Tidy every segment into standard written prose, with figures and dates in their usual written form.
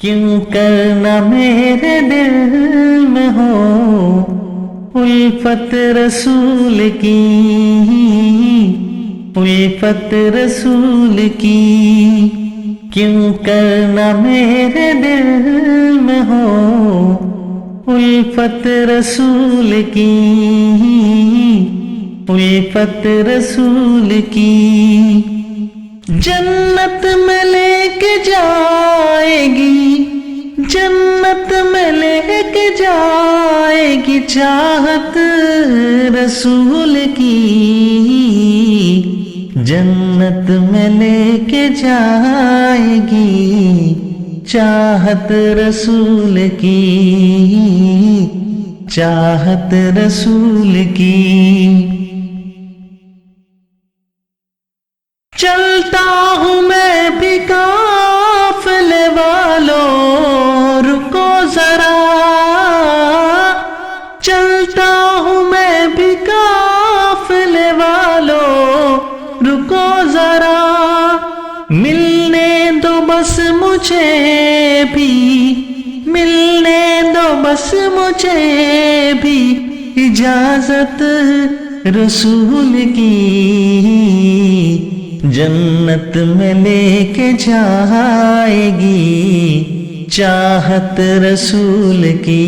क्यों करना मेरे दिल में हो उल्फत रसूल की, उल्फत रसूल की। क्यों करना मेरे दिल में हो उल्फत रसूल की, उल्फत रसूल की। जन्नत में लेके जाएगी, जन्नत में लेके जाएगी चाहत रसूल की, जन्नत में लेके जाएगी चाहत रसूल की, चाहत रसूल की। चलता हूँ मैं भी काफिले वालों रुको जरा, चलता हूँ मैं भी काफिले वालों रुको जरा। मिलने दो बस मुझे भी, मिलने दो बस मुझे भी इजाजत रसूल की, जन्नत में लेके जाएगी चाहत रसूल की,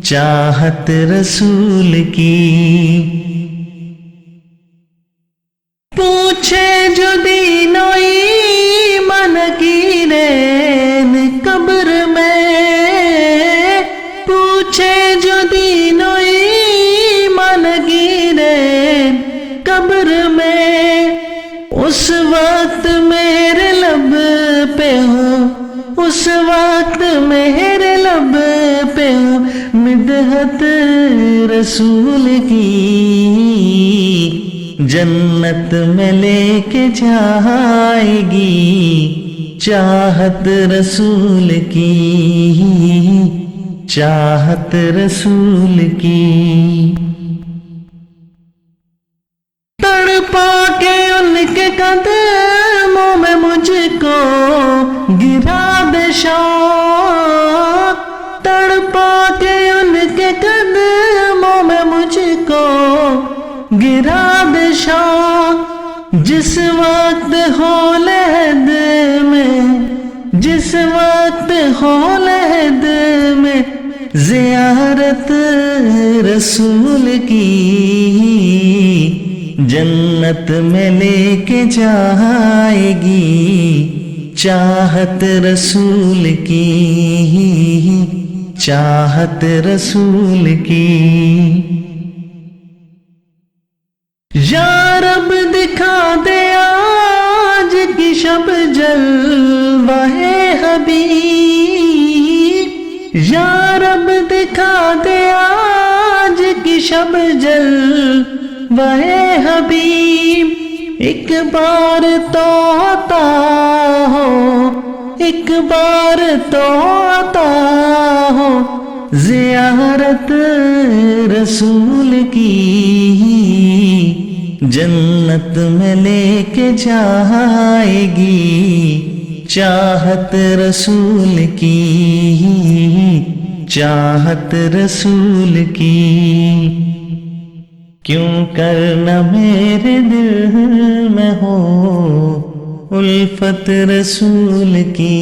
चाहत रसूल की। पूछे जो दीनोई मन की रैन कब्र में, पूछे जो दीनोई मन की रैन कब्र में, उस वक्त मेरे लब पे हो, उस वक्त मेरे लब पे हो मिदहत रसूल की, जन्नत में लेके जाएगी चाहत रसूल की, चाहत रसूल की। तड़पा के उनके कदमों में मुझको गिरा दे शाह, तड़पा के उनके कदमों में मुझको गिरा दे शाह। जिस वक्त हो लहद में, जिस वक्त हो लहद में ज़ियारत रसूल की, जन्नत में लेके जाएगी चाहत रसूल की, चाहत रसूल की। या रब दिखा दे आज की शब जलवाहे हबीब, या रब दिखा दे आज की शब जलवाहे हबीब। एक बार तो आता हो, एक बार तो आता हो ज़ियारत रसूल की, जन्नत में लेके जाएगी चाहत रसूल की, चाहत रसूल की। क्यों करना मेरे दिल में हो उल्फत रसूल की,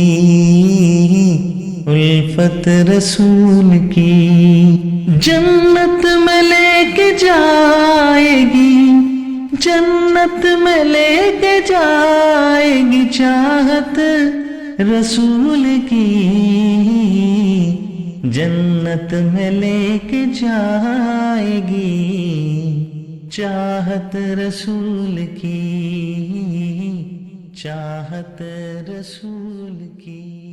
उल्फत रसूल की। जन्नत में लेके जाएगी, जन्नत में लेके जाएगी चाहत रसूल की, जन्नत में लेके जाएगी चाहत रसूल की, चाहत रसूल की।